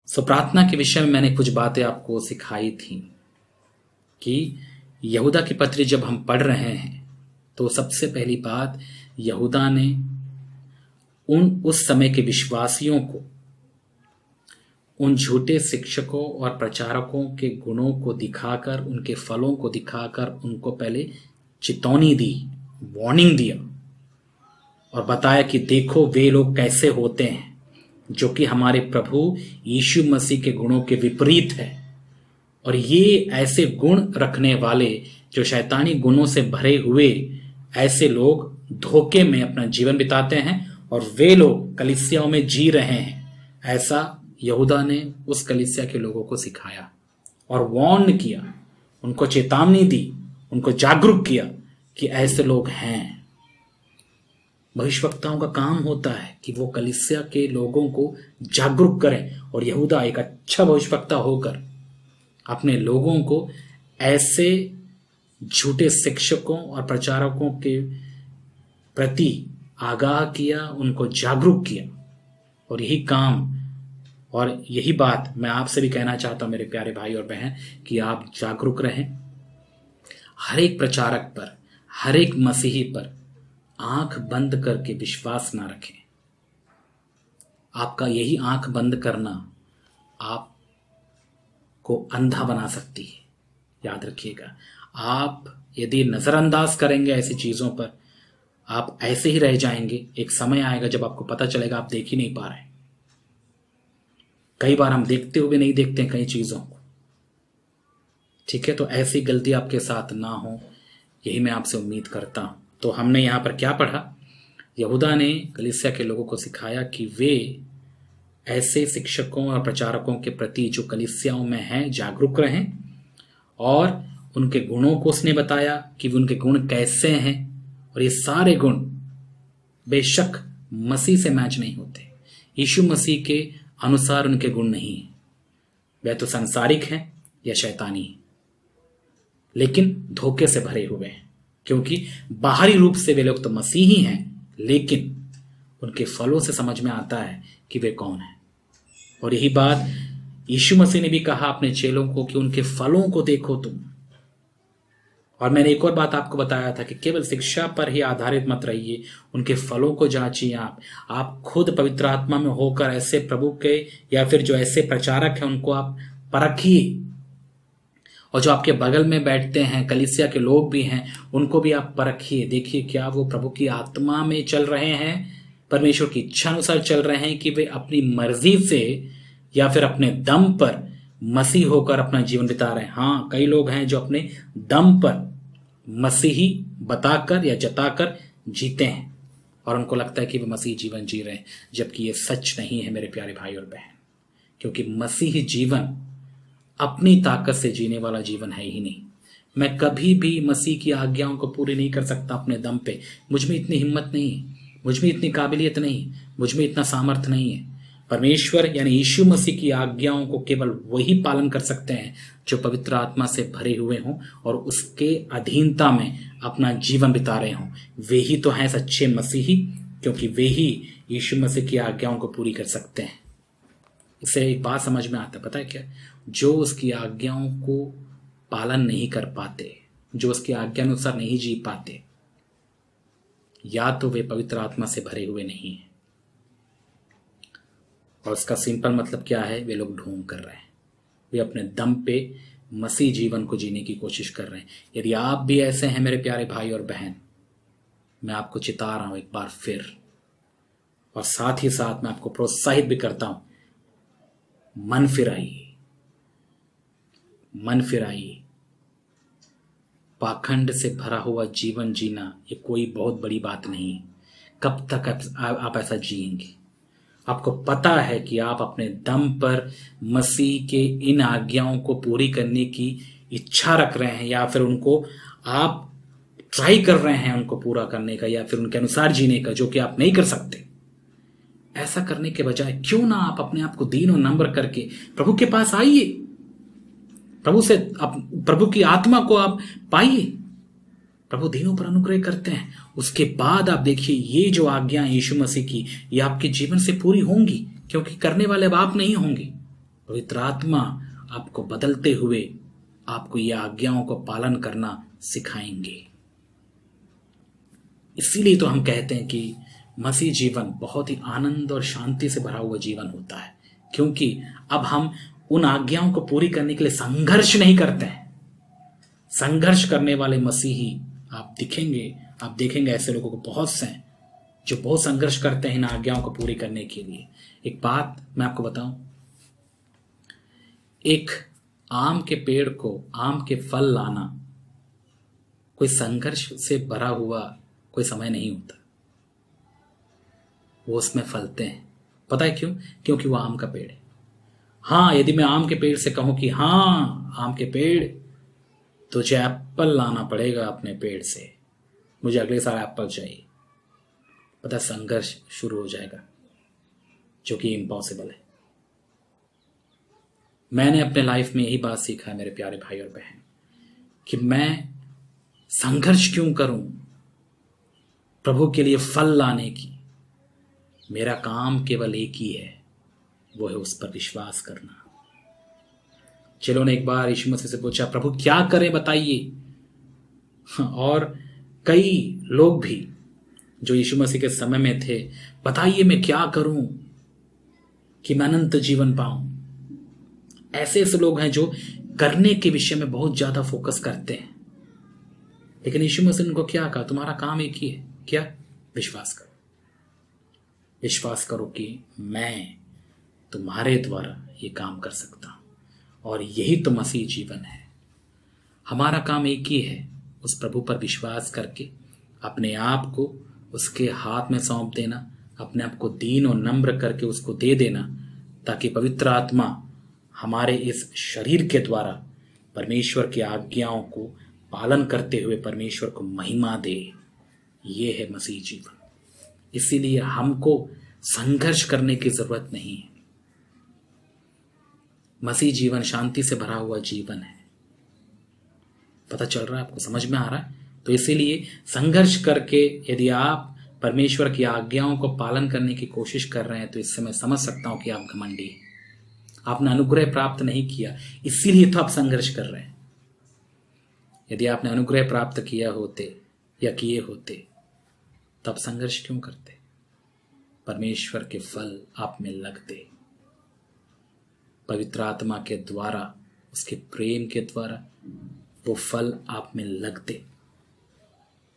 सो प्रार्थना के विषय में मैंने कुछ बातें आपको सिखाई थी कि यहूदा की पत्री जब हम पढ़ रहे हैं तो सबसे पहली बात, यहूदा ने उस समय के विश्वासियों को उन झूठे शिक्षकों और प्रचारकों के गुणों को दिखाकर, उनके फलों को दिखाकर उनको पहले चेतावनी दी, वार्निंग दिया और बताया कि देखो वे लोग कैसे होते हैं जो कि हमारे प्रभु यीशु मसीह के गुणों के विपरीत है। और ये ऐसे गुण रखने वाले जो शैतानी गुणों से भरे हुए ऐसे लोग धोखे में अपना जीवन बिताते हैं और वे लोग कलीसियाओं में जी रहे हैं। ऐसा यहूदा ने उस कलीसिया के लोगों को सिखाया और वार्न किया, उनको चेतावनी दी, उनको जागरूक किया कि ऐसे लोग हैं। भविष्यवक्ताओं का काम होता है कि वो कलीसिया के लोगों को जागरूक करें और यहूदा एक अच्छा भविष्यवक्ता होकर अपने लोगों को ऐसे झूठे शिक्षकों और प्रचारकों के प्रति आगाह किया, उनको जागरूक किया। और यही काम और यही बात मैं आपसे भी कहना चाहता हूं मेरे प्यारे भाई और बहन कि आप जागरूक रहें। हर एक प्रचारक पर, हर एक मसीही पर आंख बंद करके विश्वास ना रखें। आपका यही आंख बंद करना आपको अंधा बना सकती है। याद रखिएगा, आप यदि नजरअंदाज करेंगे ऐसी चीजों पर, आप ऐसे ही रह जाएंगे। एक समय आएगा जब आपको पता चलेगा आप देख ही नहीं पा रहे। कई बार हम देखते हुए नहीं देखते कई चीजों को, ठीक है। तो ऐसी गलती आपके साथ ना हो, यही मैं आपसे उम्मीद करता हूं। तो हमने यहां पर क्या पढ़ा? यहूदा ने कलीसिया के लोगों को सिखाया कि वे ऐसे शिक्षकों और प्रचारकों के प्रति जो कलीसियाओं में हैं जागरूक रहें और उनके गुणों को उसने बताया कि उनके गुण कैसे हैं। और ये सारे गुण बेशक मसीह से मैच नहीं होते, यीशु मसीह के अनुसार उनके गुण नहीं है। वे तो सांसारिक हैं या शैतानी हैं, लेकिन धोखे से भरे हुए हैं, क्योंकि बाहरी रूप से वे लोग तो मसीही हैं, लेकिन उनके फलों से समझ में आता है कि वे कौन हैं। और यही बात यीशु मसीह ने भी कहा अपने चेलों को कि उनके फलों को देखो तुम। और मैंने एक और बात आपको बताया था कि केवल शिक्षा पर ही आधारित मत रहिए, उनके फलों को जांचिए। आप खुद पवित्र आत्मा में होकर ऐसे प्रभु के या फिर जो ऐसे प्रचारक हैं उनको आप परखिए, और जो आपके बगल में बैठते हैं कलीसिया के लोग भी हैं उनको भी आप परखिए। देखिए क्या वो प्रभु की आत्मा में चल रहे हैं, परमेश्वर की इच्छा अनुसार चल रहे हैं, कि वे अपनी मर्जी से या फिर अपने दम पर मसीह होकर अपना जीवन बिता रहे हैं। हाँ, कई लोग हैं जो अपने दम पर मसीही बताकर या जताकर जीते हैं और उनको लगता है कि वे मसीही जीवन जी रहे हैं, जबकि ये सच नहीं है मेरे प्यारे भाई और बहन। क्योंकि मसीही जीवन अपनी ताकत से जीने वाला जीवन है ही नहीं। मैं कभी भी मसीह की आज्ञाओं को पूरी नहीं कर सकता अपने दम पे। मुझ में इतनी हिम्मत नहीं है, मुझ में इतनी काबिलियत नहीं है, मुझ में इतना सामर्थ्य नहीं है। परमेश्वर यानी यीशु मसीह की आज्ञाओं को केवल वही पालन कर सकते हैं जो पवित्र आत्मा से भरे हुए हों और उसके अधीनता में अपना जीवन बिता रहे हों। वे ही तो हैं सच्चे मसीही, क्योंकि वे ही यीशु मसीह की आज्ञाओं को पूरी कर सकते हैं। इससे एक बात समझ में आता है, पता है क्या? जो उसकी आज्ञाओं को पालन नहीं कर पाते, जो उसकी आज्ञा अनुसार नहीं जी पाते, या तो वे पवित्र आत्मा से भरे हुए नहीं हैं। और उसका सिंपल मतलब क्या है? वे लोग ढोंग कर रहे हैं, वे अपने दम पे मसीह जीवन को जीने की कोशिश कर रहे हैं। यदि आप भी ऐसे हैं मेरे प्यारे भाई और बहन, मैं आपको चिता रहा हूं एक बार फिर, और साथ ही साथ मैं आपको प्रोत्साहित भी करता हूं, मन फिराइए, मन फिराइए। पाखंड से भरा हुआ जीवन जीना ये कोई बहुत बड़ी बात नहीं है। कब तक आप ऐसा जिएंगे? आपको पता है कि आप अपने दम पर मसीह के इन आज्ञाओं को पूरी करने की इच्छा रख रहे हैं, या फिर उनको आप ट्राई कर रहे हैं उनको पूरा करने का, या फिर उनके अनुसार जीने का, जो कि आप नहीं कर सकते। ऐसा करने के बजाय क्यों ना आप अपने आप को दीन और नम्र करके प्रभु के पास आइए, प्रभु की आत्मा को आप पाइए। प्रभु दीनों पर अनुग्रह करते हैं। उसके बाद आप देखिए ये जो आज्ञा यीशु मसीह की, ये आपके जीवन से पूरी होंगी, क्योंकि करने वाले अब आप नहीं होंगे, पवित्र आत्मा आपको बदलते हुए आपको ये आज्ञाओं को पालन करना सिखाएंगे। इसीलिए तो हम कहते हैं कि मसीह जीवन बहुत ही आनंद और शांति से भरा हुआ जीवन होता है, क्योंकि अब हम उन आज्ञाओं को पूरी करने के लिए संघर्ष नहीं करते हैं। संघर्ष करने वाले मसीही आप देखेंगे ऐसे लोगों को बहुत से हैं जो बहुत संघर्ष करते हैं इन आज्ञाओं को पूरी करने के लिए। एक बात मैं आपको बताऊं, एक आम के पेड़ को आम के फल लाना कोई संघर्ष से भरा हुआ कोई समय नहीं होता। वो उसमें फलते हैं। पता है क्यों? क्योंकि वो आम का पेड़ है। हाँ, यदि मैं आम के पेड़ से कहूं कि हाँ आम के पेड़, तुझे एप्पल लाना पड़ेगा अपने पेड़ से, मुझे अगले साल एप्पल चाहिए, पता संघर्ष शुरू हो जाएगा, जो कि इम्पॉसिबल है। मैंने अपने लाइफ में यही बात सीखा है मेरे प्यारे भाई और बहन, कि मैं संघर्ष क्यों करूं प्रभु के लिए फल लाने की। मेरा काम केवल एक ही है, वो है उस पर विश्वास करना। चलो ने एक बार यीशु मसीह से पूछा, प्रभु क्या करें बताइए। और कई लोग भी जो यीशु मसीह के समय में थे, बताइए मैं क्या करूं कि मैं अनंत जीवन पाऊं। ऐसे लोग हैं जो करने के विषय में बहुत ज्यादा फोकस करते हैं, लेकिन यीशु मसीह ने उनको क्या कहा? तुम्हारा काम एक ही है, क्या? विश्वास करो। विश्वास करो कि मैं तुम्हारे द्वारा ये काम कर सकता हूं। और यही तो मसीह जीवन है। हमारा काम एक ही है, उस प्रभु पर विश्वास करके अपने आप को उसके हाथ में सौंप देना, अपने आप को दीन और नम्र करके उसको दे देना, ताकि पवित्र आत्मा हमारे इस शरीर के द्वारा परमेश्वर की आज्ञाओं को पालन करते हुए परमेश्वर को महिमा दे। ये है मसीह जीवन। इसीलिए हमको संघर्ष करने की जरूरत नहीं है। मसीह जीवन शांति से भरा हुआ जीवन है। पता चल रहा है आपको? समझ में आ रहा है? तो इसीलिए संघर्ष करके यदि आप परमेश्वर की आज्ञाओं को पालन करने की कोशिश कर रहे हैं, तो इससे मैं समझ सकता हूं कि आप घमंडी हैं। आपने अनुग्रह प्राप्त नहीं किया, इसीलिए तो आप संघर्ष कर रहे हैं। यदि आपने अनुग्रह प्राप्त किया होते या किए होते, तब संघर्ष क्यों करते? परमेश्वर के फल आप में लगते, पवित्र आत्मा के द्वारा, उसके प्रेम के द्वारा वो फल आप में लगते।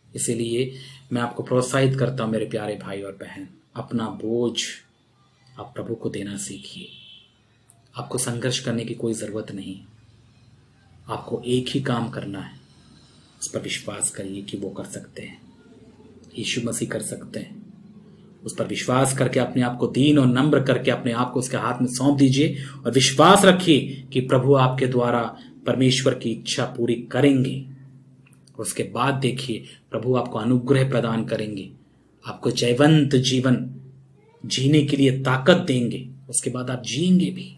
इसीलिए मैं आपको प्रोत्साहित करता हूं मेरे प्यारे भाई और बहन, अपना बोझ आप प्रभु को देना सीखिए। आपको संघर्ष करने की कोई जरूरत नहीं। आपको एक ही काम करना है, उस पर विश्वास करिए कि वो कर सकते हैं, यीशु मसीह कर सकते हैं। उस पर विश्वास करके अपने आप को दीन और नम्र करके अपने आप को उसके हाथ में सौंप दीजिए और विश्वास रखिए कि प्रभु आपके द्वारा परमेश्वर की इच्छा पूरी करेंगे। उसके बाद देखिए प्रभु आपको अनुग्रह प्रदान करेंगे, आपको जयवंत जीवन जीने के लिए ताकत देंगे। उसके बाद आप जिएंगे भी।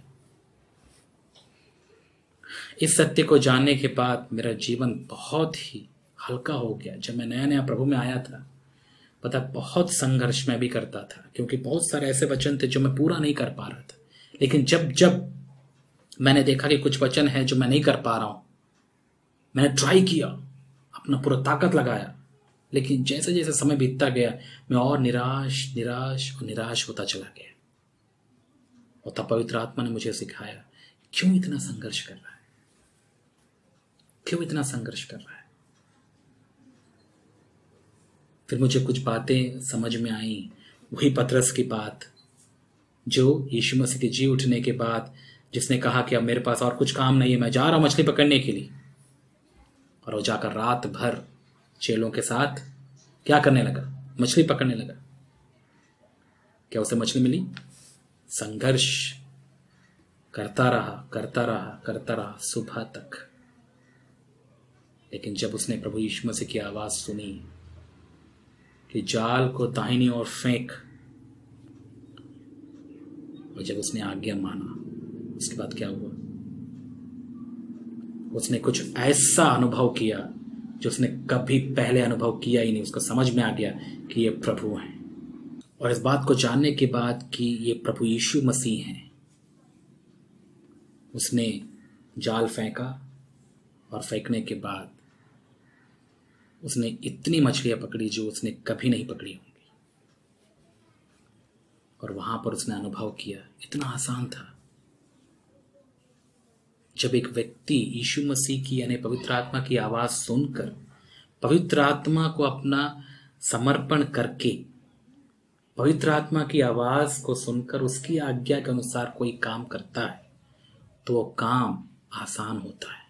इस सत्य को जानने के बाद मेरा जीवन बहुत ही हल्का हो गया। जब मैं नया नया प्रभु में आया था, पता बहुत संघर्ष मैं भी करता था, क्योंकि बहुत सारे ऐसे वचन थे जो मैं पूरा नहीं कर पा रहा था। लेकिन जब जब मैंने देखा कि कुछ वचन है जो मैं नहीं कर पा रहा हूं, मैंने ट्राई किया, अपना पूरा ताकत लगाया, लेकिन जैसे जैसे समय बीतता गया मैं और निराश होता चला गया। और तब पवित्र आत्मा ने मुझे सिखाया, क्यों इतना संघर्ष कर रहा है, क्यों इतना संघर्ष कर रहा है। फिर मुझे कुछ बातें समझ में आई। वही पतरस की बात जो यीशु मसीह के जी उठने के बाद जिसने कहा कि अब मेरे पास और कुछ काम नहीं है, मैं जा रहा हूं मछली पकड़ने के लिए। और वो जाकर रात भर चेलों के साथ क्या करने लगा? मछली पकड़ने लगा। क्या उसे मछली मिली? संघर्ष करता रहा सुबह तक। लेकिन जब उसने प्रभु यीशु मसीह की आवाज सुनी कि जाल को दाहिनी ओर फेंक, और जब उसने आज्ञा माना, उसके बाद क्या हुआ? उसने कुछ ऐसा अनुभव किया जो उसने कभी पहले अनुभव किया ही नहीं। उसको समझ में आ गया कि ये प्रभु हैं। और इस बात को जानने के बाद कि ये प्रभु यीशु मसीह हैं, उसने जाल फेंका और फेंकने के बाद उसने इतनी मछलियां पकड़ी जो उसने कभी नहीं पकड़ी होंगी। और वहां पर उसने अनुभव किया, इतना आसान था। जब एक व्यक्ति यीशु मसीह की यानी पवित्र आत्मा की आवाज सुनकर, पवित्र आत्मा को अपना समर्पण करके, पवित्र आत्मा की आवाज को सुनकर उसकी आज्ञा के अनुसार कोई काम करता है तो वो काम आसान होता है।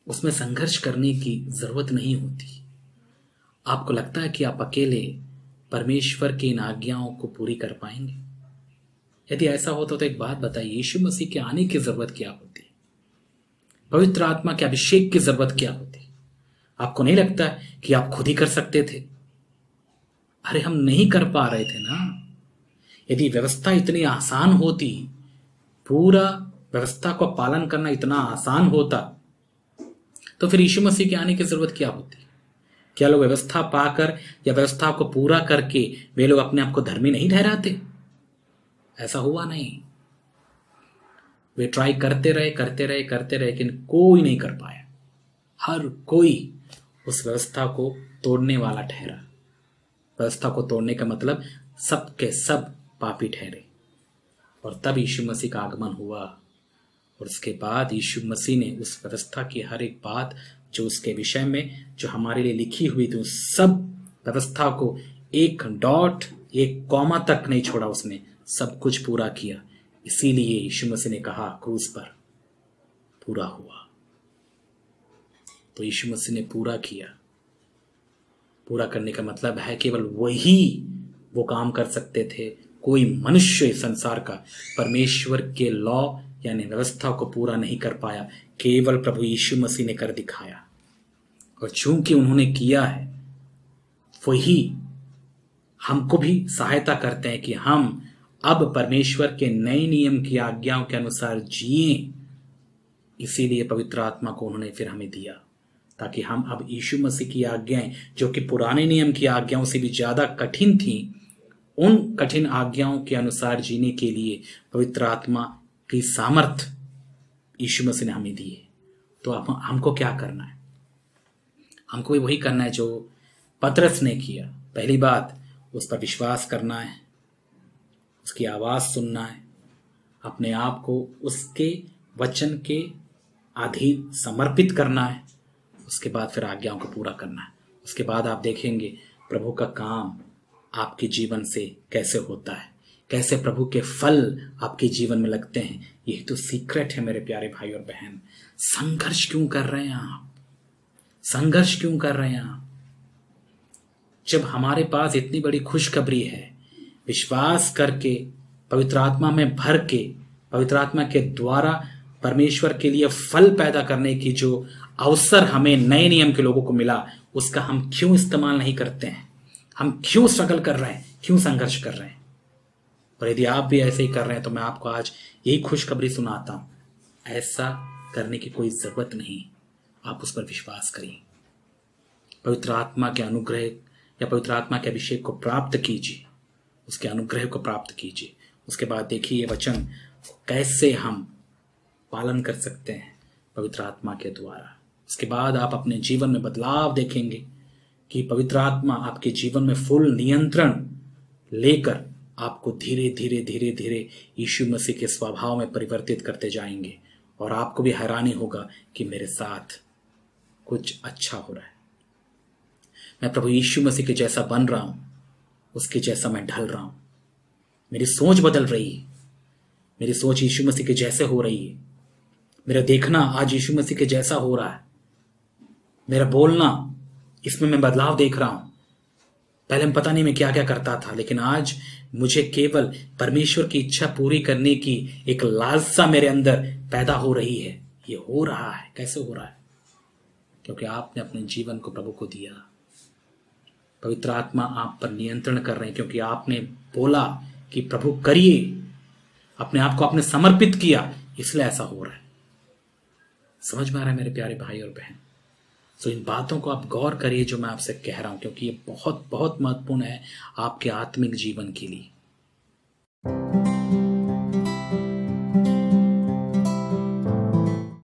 उसमें संघर्ष करने की जरूरत नहीं होती। आपको लगता है कि आप अकेले परमेश्वर की इन आज्ञाओं को पूरी कर पाएंगे? यदि ऐसा होता तो एक बात बताइए, यीशु मसीह के आने की जरूरत क्या होती? पवित्र आत्मा के अभिषेक की जरूरत क्या होती? आपको नहीं लगता कि आप खुद ही कर सकते थे? अरे हम नहीं कर पा रहे थे ना। यदि व्यवस्था इतनी आसान होती, पूरा व्यवस्था को पालन करना इतना आसान होता, तो फिर यीशु मसीह के आने की जरूरत क्या होती? क्या लोग व्यवस्था पाकर या व्यवस्था को पूरा करके वे लोग अपने आप को धर्मी नहीं ठहराते? ऐसा हुआ नहीं। वे ट्राई करते रहे, लेकिन कोई नहीं कर पाया। हर कोई उस व्यवस्था को तोड़ने वाला ठहरा। व्यवस्था को तोड़ने का मतलब सब के सब पापी ठहरे। और तब यीशु मसीह का आगमन हुआ, और उसके बाद यीशु मसीह ने उस व्यवस्था की हर एक बात जो उसके विषय में जो हमारे लिए लिखी हुई थी, उस सब व्यवस्था को एक डॉट, एक कॉमा तक नहीं छोड़ा। उसने सब कुछ पूरा किया। इसीलिए यीशु मसीह ने कहा क्रूस पर, पूरा हुआ। तो यीशु मसीह ने पूरा किया। पूरा करने का मतलब है केवल वही वो काम कर सकते थे। कोई मनुष्य इस संसार का परमेश्वर के लॉ यानी व्यवस्था को पूरा नहीं कर पाया, केवल प्रभु यीशु मसीह ने कर दिखाया। और चूंकि उन्होंने किया है, वही हमको भी सहायता करते हैं कि हम अब परमेश्वर के नए नियम की आज्ञाओं के अनुसार जिए। इसीलिए पवित्र आत्मा को उन्होंने फिर हमें दिया, ताकि हम अब यीशु मसीह की आज्ञाएं, जो कि पुराने नियम की आज्ञाओं से भी ज्यादा कठिन थी, उन कठिन आज्ञाओं के अनुसार जीने के लिए पवित्र आत्मा की सामर्थ यीशु मसीह ने हमें दी है। तो अब हमको क्या करना है? हमको भी वही करना है जो पतरस ने किया। पहली बात, उस पर विश्वास करना है, उसकी आवाज सुनना है, अपने आप को उसके वचन के अधीन समर्पित करना है। उसके बाद फिर आज्ञाओं को पूरा करना है। उसके बाद आप देखेंगे प्रभु का काम आपके जीवन से कैसे होता है, कैसे प्रभु के फल आपके जीवन में लगते हैं। यही तो सीक्रेट है मेरे प्यारे भाई और बहन। संघर्ष क्यों कर रहे हैं आप? संघर्ष क्यों कर रहे हैं आप? जब हमारे पास इतनी बड़ी खुशखबरी है, विश्वास करके, पवित्र आत्मा में भर के, पवित्र आत्मा के द्वारा परमेश्वर के लिए फल पैदा करने की जो अवसर हमें नए नियम के लोगों को मिला, उसका हम क्यों इस्तेमाल नहीं करते हैं? हम क्यों स्ट्रगल कर रहे हैं? क्यों संघर्ष कर रहे हैं? और यदि आप भी ऐसे ही कर रहे हैं तो मैं आपको आज यही खुशखबरी सुनाता हूं, ऐसा करने की कोई जरूरत नहीं। आप उस पर विश्वास करिए, पवित्र आत्मा के अनुग्रह या पवित्र आत्मा के अभिषेक को प्राप्त कीजिए, उसके अनुग्रह को प्राप्त कीजिए। उसके बाद देखिए ये वचन कैसे हम पालन कर सकते हैं पवित्र आत्मा के द्वारा। उसके बाद आप अपने जीवन में बदलाव देखेंगे कि पवित्र आत्मा आपके जीवन में फुल नियंत्रण लेकर आपको धीरे धीरे धीरे धीरे यीशु मसीह के स्वभाव में परिवर्तित करते जाएंगे। और आपको भी हैरानी होगा कि मेरे साथ कुछ अच्छा हो रहा है, मैं प्रभु यीशु मसीह के जैसा बन रहा हूं, उसके जैसा मैं ढल रहा हूं, मेरी सोच बदल रही है, मेरी सोच यीशु मसीह के जैसे हो रही है, मेरा देखना आज यीशु मसीह के जैसा हो रहा है, मेरा बोलना इसमें मैं बदलाव देख रहा हूं। पहले मैं पता नहीं मैं क्या क्या करता था, लेकिन आज मुझे केवल परमेश्वर की इच्छा पूरी करने की एक लालसा मेरे अंदर पैदा हो रही है। ये हो रहा है, कैसे हो रहा है? क्योंकि आपने अपने जीवन को प्रभु को दिया। पवित्र आत्मा आप पर नियंत्रण कर रहे हैं क्योंकि आपने बोला कि प्रभु करिए, अपने आप को आपने समर्पित किया, इसलिए ऐसा हो रहा है। समझ में आ रहा है मेरे प्यारे भाई और बहन? तो इन बातों को आप गौर करिए जो मैं आपसे कह रहा हूं, क्योंकि ये बहुत बहुत महत्वपूर्ण है आपके आत्मिक जीवन के लिए।